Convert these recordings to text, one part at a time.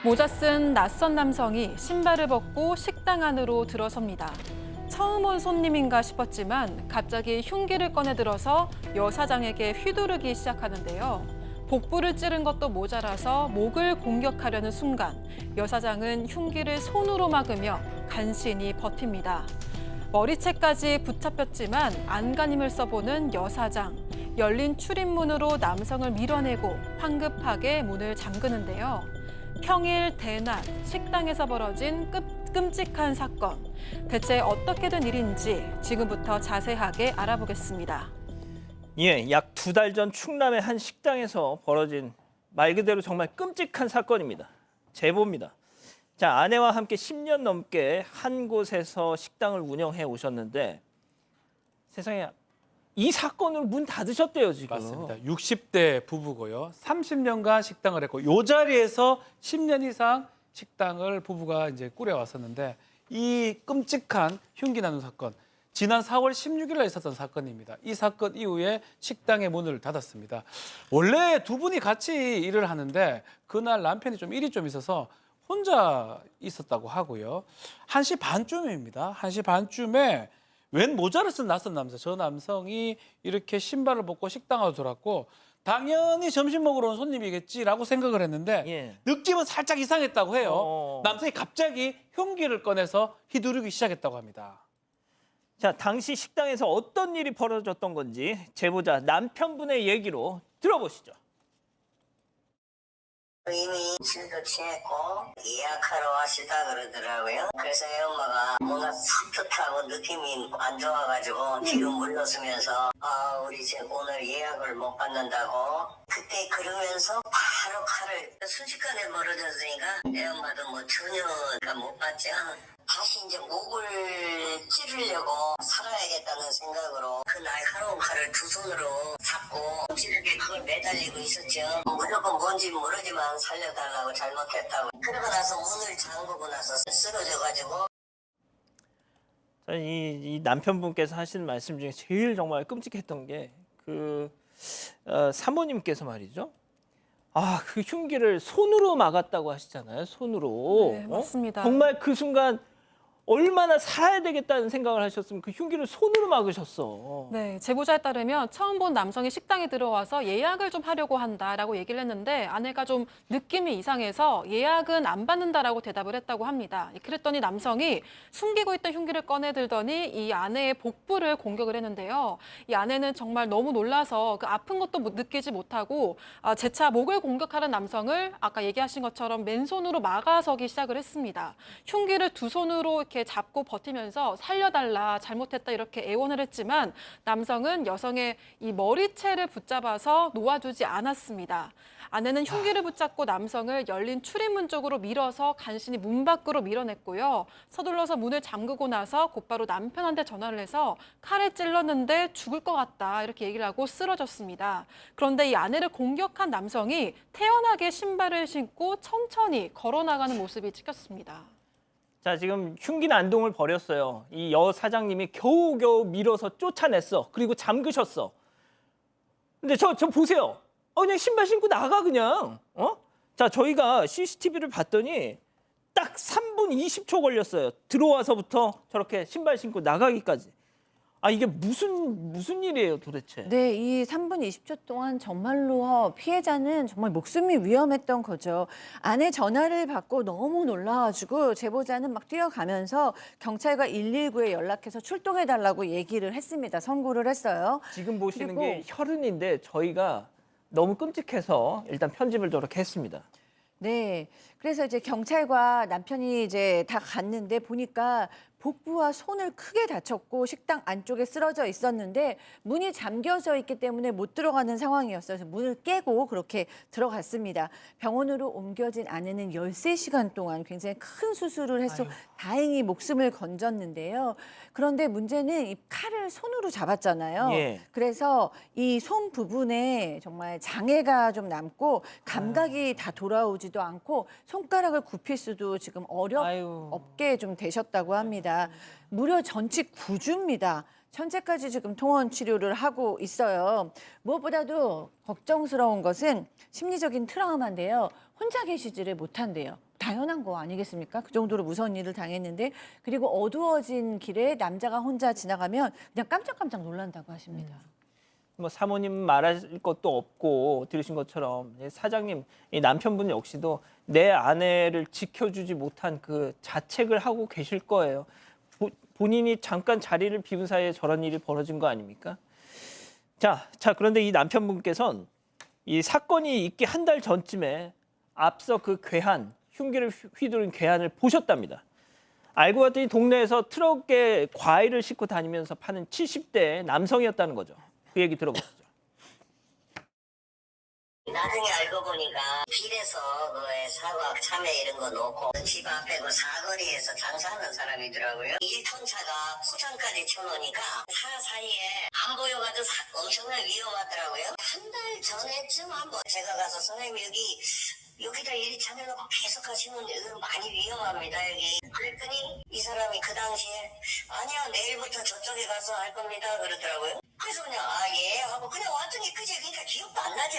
모자 쓴 낯선 남성이 신발을 벗고 식당 안으로 들어섭니다. 처음 온 손님인가 싶었지만 갑자기 흉기를 꺼내 들어서 여 사장에게 휘두르기 시작하는데요. 복부를 찌른 것도 모자라서 목을 공격하려는 순간 여 사장은 흉기를 손으로 막으며 간신히 버팁니다. 머리채까지 붙잡혔지만 안간힘을 써보는 여 사장. 열린 출입문으로 남성을 밀어내고 황급하게 문을 잠그는데요. 평일 대낮 식당에서 벌어진 끔찍한 사건. 대체 어떻게 된 일인지 지금부터 자세하게 알아보겠습니다. 예, 약 2달 전 충남의 한 식당에서 벌어진 말 그대로 정말 끔찍한 사건입니다. 제보입니다. 자, 아내와 함께 10년 넘게 한 곳에서 식당을 운영해 오셨는데 세상에 이 사건으로 문 닫으셨대요, 지금. 맞습니다. 60대 부부고요. 30년간 식당을 했고 이 자리에서 10년 이상 식당을 부부가 이제 꾸려왔었는데 이 끔찍한 흉기 나는 사건 지난 4월 16일 날 있었던 사건입니다. 이 사건 이후에 식당의 문을 닫았습니다. 원래 두 분이 같이 일을 하는데 그날 남편이 좀 일이 좀 있어서 혼자 있었다고 하고요. 1시 반쯤입니다. 1시 반쯤에 웬 모자를 쓴 낯선 남자, 저 남성이 이렇게 신발을 벗고 식당으로 들어왔고 당연히 점심 먹으러 온 손님이겠지라고 생각을 했는데 예. 느낌은 살짝 이상했다고 해요. 남성이 갑자기 흉기를 꺼내서 휘두르기 시작했다고 합니다. 자, 당시 식당에서 어떤 일이 벌어졌던 건지 제보자 남편분의 얘기로 들어보시죠. 이미 술도 취했고 예약하러 왔시다 그러더라고요. 그래서 애 엄마가 뭔가 섭섭하고 느낌이 안 좋아가지고 뒤로 물러서면서 우리 지금 오늘 예약을 못 받는다고 그때 그러면서 바로 칼을 순식간에 멀어졌으니까 애 엄마도 뭐 전혀 못 받지 다시 이제 목을 찌르려고 살아야겠다는 생각으로 그 날카로운 칼을 두 손으로 잡고 찌르게 그걸 매달리고 있었죠. 무조건 뭔지 모르지만 살려달라고 잘못했다고. 그러고 나서 문을 잠그고 나서 쓰러져가지고. 이 남편분께서 하신 말씀 중에 제일 정말 끔찍했던 게 사모님께서 말이죠. 그 흉기를 손으로 막았다고 하시잖아요. 손으로. 네, 맞습니다. 정말 그 순간 얼마나 살아야 되겠다는 생각을 하셨으면 그 흉기를 손으로 막으셨어. 네, 제보자에 따르면 처음 본 남성이 식당에 들어와서 예약을 좀 하려고 한다라고 얘기를 했는데 아내가 좀 느낌이 이상해서 예약은 안 받는다라고 대답을 했다고 합니다. 그랬더니 남성이 숨기고 있던 흉기를 꺼내 들더니 이 아내의 복부를 공격을 했는데요. 이 아내는 정말 너무 놀라서 그 아픈 것도 느끼지 못하고 재차 목을 공격하는 남성을 아까 얘기하신 것처럼 맨손으로 막아서기 시작을 했습니다. 흉기를 두 손으로 이렇게 잡고 버티면서 살려달라, 잘못했다 이렇게 애원을 했지만 남성은 여성의 이 머리채를 붙잡아서 놓아주지 않았습니다. 아내는 흉기를 붙잡고 남성을 열린 출입문 쪽으로 밀어서 간신히 문 밖으로 밀어냈고요. 서둘러서 문을 잠그고 나서 곧바로 남편한테 전화를 해서 칼에 찔렀는데 죽을 것 같다 이렇게 얘기를 하고 쓰러졌습니다. 그런데 이 아내를 공격한 남성이 태연하게 신발을 신고 천천히 걸어나가는 모습이 찍혔습니다. 자, 지금 흉기 난동을 벌였어요. 이 여 사장님이 겨우겨우 밀어서 쫓아냈어. 그리고 잠그셨어. 근데 저 보세요. 그냥 신발 신고 나가 그냥. 자, 저희가 CCTV를 봤더니 딱 3분 20초 걸렸어요. 들어와서부터 저렇게 신발 신고 나가기까지. 이게 무슨 일이에요, 도대체? 네, 이 3분 20초 동안 정말로 피해자는 정말 목숨이 위험했던 거죠. 아내 전화를 받고 너무 놀라가지고 제보자는 막 뛰어가면서 경찰과 119에 연락해서 출동해달라고 얘기를 했습니다. 선고를 했어요. 지금 보시는 그리고 게 혈흔인데 저희가 너무 끔찍해서 일단 편집을 저렇게 했습니다. 네, 그래서 이제 경찰과 남편이 이제 다 갔는데 보니까 복부와 손을 크게 다쳤고 식당 안쪽에 쓰러져 있었는데 문이 잠겨져 있기 때문에 못 들어가는 상황이었어요. 그래서 문을 깨고 그렇게 들어갔습니다. 병원으로 옮겨진 아내는 13시간 동안 굉장히 큰 수술을 해서 다행히 목숨을 건졌는데요. 그런데 문제는 이 칼을 손으로 잡았잖아요. 예. 그래서 이 손 부분에 정말 장애가 좀 남고 감각이 다 돌아오지도 않고 손가락을 굽힐 수도 지금 없게 좀 되셨다고 합니다. 무려 전치 9주입니다. 현재까지 지금 통원 치료를 하고 있어요. 무엇보다도 걱정스러운 것은 심리적인 트라우마인데요. 혼자 계시지를 못한대요. 당연한 거 아니겠습니까? 그 정도로 무서운 일을 당했는데 그리고 어두워진 길에 남자가 혼자 지나가면 그냥 깜짝깜짝 놀란다고 하십니다. 뭐 사모님 말할 것도 없고 들으신 것처럼 사장님 이 남편분 역시도 내 아내를 지켜주지 못한 그 자책을 하고 계실 거예요. 본인이 잠깐 자리를 비운 사이에 저런 일이 벌어진 거 아닙니까? 자 그런데 이 남편분께서는 이 사건이 있기 한 달 전쯤에 앞서 그 괴한 흉기를 휘두른 괴한을 보셨답니다. 알고 봤더니 동네에서 트럭에 과일을 싣고 다니면서 파는 70대 남성이었다는 거죠. 그 얘기 들어보시죠. 나중에 알고 보니까 길에서 그 사과, 참외 이런 거 놓고 집 앞에 그 사거리에서 장사하는 사람이더라고요. 1톤 차가 포장까지 쳐놓으니까 차 사이에 안 보여가지고 엄청나게 위험하더라고요. 한 달 전에쯤 한번 제가 가서 선생님 여기다 이리 차려놓고 계속 하시면 여기 많이 위험합니다 여기. 그랬더니 이 사람이 그 당시에 아니야 내일부터 저쪽에 가서 할 겁니다 그러더라고요. 그래서 그냥 예 하고 그냥 왔더니 그러니까 기억도 안 나죠.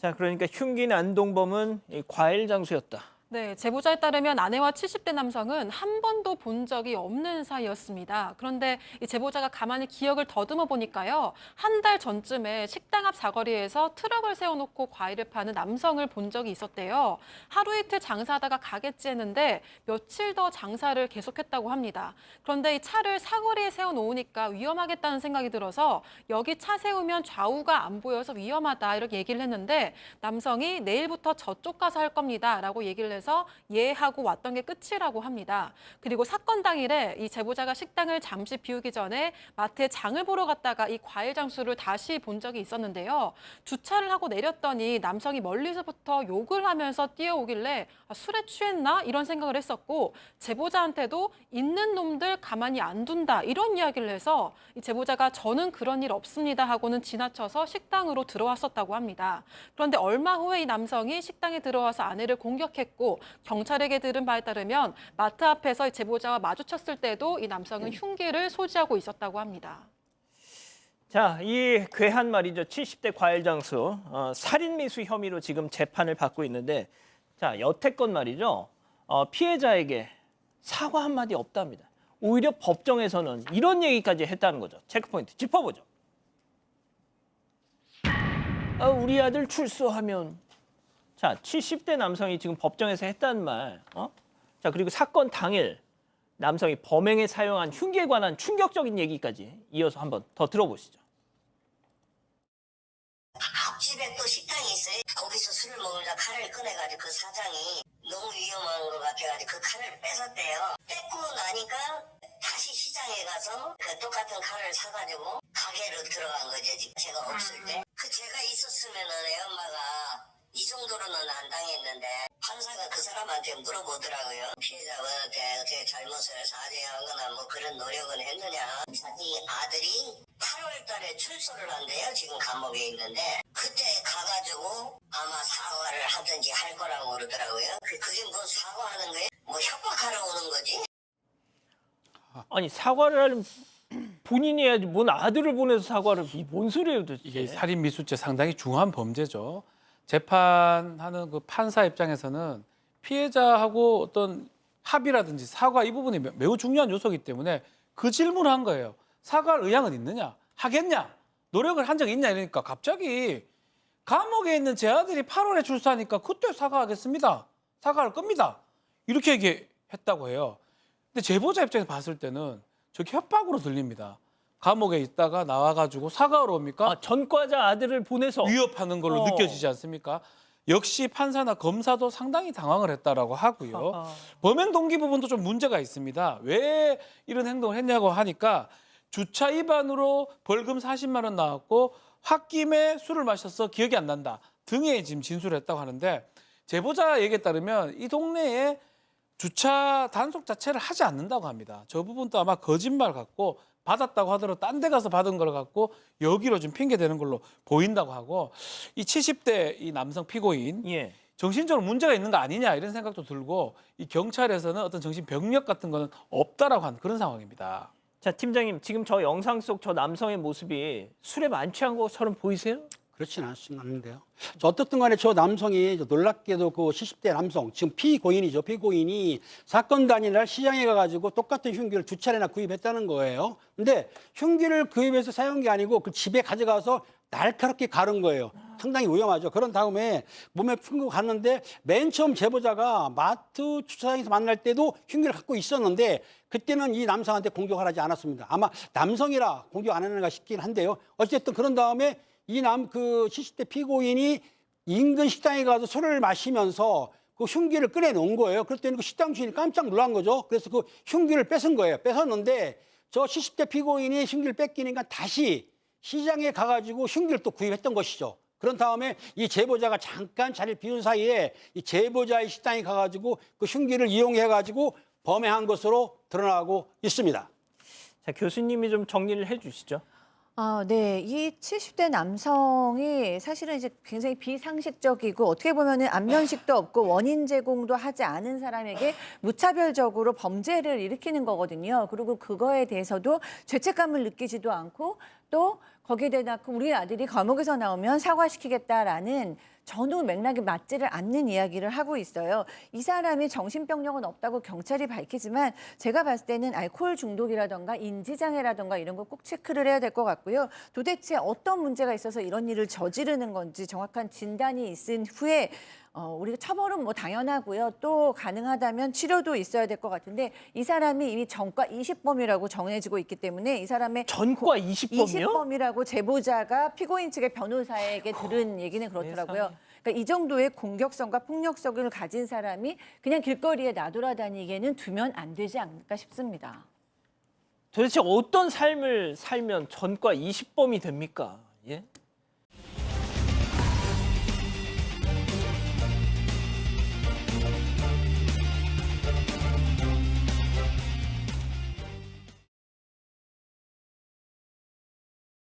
자, 그러니까 흉기 난동범은 이 과일 장수였다. 네, 제보자에 따르면 아내와 70대 남성은 한 번도 본 적이 없는 사이였습니다. 그런데 이 제보자가 가만히 기억을 더듬어 보니까요. 한 달 전쯤에 식당 앞 사거리에서 트럭을 세워놓고 과일을 파는 남성을 본 적이 있었대요. 하루 이틀 장사하다가 가겠지 했는데 며칠 더 장사를 계속했다고 합니다. 그런데 이 차를 사거리에 세워놓으니까 위험하겠다는 생각이 들어서 여기 차 세우면 좌우가 안 보여서 위험하다 이렇게 얘기를 했는데 남성이 내일부터 저쪽 가서 할 겁니다 라고 얘기를 해서 예 하고 왔던 게 끝이라고 합니다. 그리고 사건 당일에 이 제보자가 식당을 잠시 비우기 전에 마트에 장을 보러 갔다가 이 과일 장수를 다시 본 적이 있었는데요. 주차를 하고 내렸더니 남성이 멀리서부터 욕을 하면서 뛰어오길래 술에 취했나? 이런 생각을 했었고 제보자한테도 있는 놈들 가만히 안 둔다 이런 이야기를 해서 이 제보자가 저는 그런 일 없습니다 하고는 지나쳐서 식당으로 들어왔었다고 합니다. 그런데 얼마 후에 이 남성이 식당에 들어와서 아내를 공격했고 경찰에게 들은 바에 따르면 마트 앞에서 이 제보자와 마주쳤을 때도 이 남성은 흉기를 소지하고 있었다고 합니다. 자, 이 괴한 말이죠. 70대 과일 장수 살인 미수 혐의로 지금 재판을 받고 있는데 자, 여태껏 말이죠. 피해자에게 사과 한마디 없답니다. 오히려 법정에서는 이런 얘기까지 했다는 거죠. 체크포인트 짚어보죠. 우리 아들 출소하면 자, 70대 남성이 지금 법정에서 했다는 말. 자, 그리고 사건 당일 남성이 범행에 사용한 흉기에 관한 충격적인 얘기까지 이어서 한번 더 들어보시죠. 앞집에 또 식당이 있어요. 거기서 술을 먹으면서 칼을 꺼내가지고 그 사장이 너무 위험한 것 같아가지고 그 칼을 뺏었대요. 뺏고 나니까 다시 시장에 가서 그 똑같은 칼을 사가지고 가게로 들어간 거죠. 제가 없을 때. 그 제가 있었으면은 애 엄마가 이 정도로는 안 당했는데 판사가 그 사람한테 물어보더라고요. 피해자가 어떻게 잘못을 사죄한 거나 뭐 그런 노력은 했느냐. 자기 아들이 8월 달에 출소를 한대요. 지금 감옥에 있는데 그때 가가지고 아마 사과를 하든지 할 거라고 그러더라고요. 그게 뭐 사과하는 거예요? 뭐 협박하러 오는 거지? 아니 사과를 하려면 본인이 해야지 뭔 아들을 보내서 사과를 뭔 소리예요 도대체. 이게 살인 미수죄 상당히 중한 범죄죠. 재판하는 그 판사 입장에서는 피해자하고 어떤 합의라든지 사과 이 부분이 매우 중요한 요소이기 때문에 그 질문을 한 거예요. 사과할 의향은 있느냐? 하겠냐? 노력을 한 적이 있냐? 이러니까 갑자기 감옥에 있는 제 아들이 8월에 출소하니까 그때 사과하겠습니다. 사과할 겁니다. 이렇게 얘기했다고 해요. 근데 제보자 입장에서 봤을 때는 저게 협박으로 들립니다. 감옥에 있다가 나와가지고 사과하러 옵니까? 전과자 아들을 보내서 위협하는 걸로 느껴지지 않습니까? 역시 판사나 검사도 상당히 당황을 했다라고 하고요. 범행 동기 부분도 좀 문제가 있습니다. 왜 이런 행동을 했냐고 하니까 주차 위반으로 벌금 40만 원 나왔고 홧김에 술을 마셔서 기억이 안 난다 등의 지금 진술을 했다고 하는데 제보자 얘기에 따르면 이 동네에 주차 단속 자체를 하지 않는다고 합니다. 저 부분도 아마 거짓말 같고 받았다고 하더라도 딴 데 가서 받은 걸 갖고 여기로 좀 핑계대는 걸로 보인다고 하고 이 70대 이 남성 피고인 예. 정신적으로 문제가 있는 거 아니냐 이런 생각도 들고 이 경찰에서는 어떤 정신병력 같은 거는 없다라고 하는 그런 상황입니다. 자 팀장님 지금 저 영상 속 저 남성의 모습이 술에 만취한 것처럼 보이세요? 그렇지는 않는데요. 어떻든 간에 저 남성이 놀랍게도 그 70대 남성, 지금 피고인이죠. 피고인이 사건 당일날 시장에 가가지고 똑같은 흉기를 2차례나 구입했다는 거예요. 근데 흉기를 구입해서 사용한 게 아니고 그 집에 가져가서 날카롭게 가른 거예요. 상당히 위험하죠. 그런 다음에 몸에 품고 갔는데 맨 처음 제보자가 마트 주차장에서 만날 때도 흉기를 갖고 있었는데 그때는 이 남성한테 공격을 하지 않았습니다. 아마 남성이라 공격 안 하는가 싶긴 한데요. 어쨌든 그런 다음에 이 그 70대 피고인이 인근 식당에 가서 술을 마시면서 그 흉기를 꺼내 놓은 거예요. 그랬더니 그 식당 주인이 깜짝 놀란 거죠. 그래서 그 흉기를 뺏은 거예요. 뺏었는데 저 70대 피고인이 흉기를 뺏기니까 다시 시장에 가가지고 흉기를 또 구입했던 것이죠. 그런 다음에 이 제보자가 잠깐 자리를 비운 사이에 이 제보자의 식당에 가가지고 그 흉기를 이용해가지고 범행한 것으로 드러나고 있습니다. 자, 교수님이 좀 정리를 해주시죠. 네. 이 70대 남성이 사실은 이제 굉장히 비상식적이고 어떻게 보면은 안면식도 없고 원인 제공도 하지 않은 사람에게 무차별적으로 범죄를 일으키는 거거든요. 그리고 그거에 대해서도 죄책감을 느끼지도 않고 또 거기에 대해서 우리 아들이 감옥에서 나오면 사과시키겠다라는 전후 맥락이 맞지를 않는 이야기를 하고 있어요. 이 사람이 정신병력은 없다고 경찰이 밝히지만 제가 봤을 때는 알코올 중독이라던가 인지장애라던가 이런 거 꼭 체크를 해야 될 것 같고요. 도대체 어떤 문제가 있어서 이런 일을 저지르는 건지 정확한 진단이 있은 후에 우리가 처벌은 뭐 당연하고요. 또 가능하다면 치료도 있어야 될 것 같은데 이 사람이 이미 전과 20범이라고 정해지고 있기 때문에 이 사람의 전과 20범이요? 20범이라고 제보자가 피고인 측의 변호사에게 들은 얘기는 그렇더라고요. 그러니까 이 정도의 공격성과 폭력성을 가진 사람이 그냥 길거리에 나돌아다니기에는 두면 안 되지 않을까 싶습니다. 도대체 어떤 삶을 살면 전과 20범이 됩니까? 예?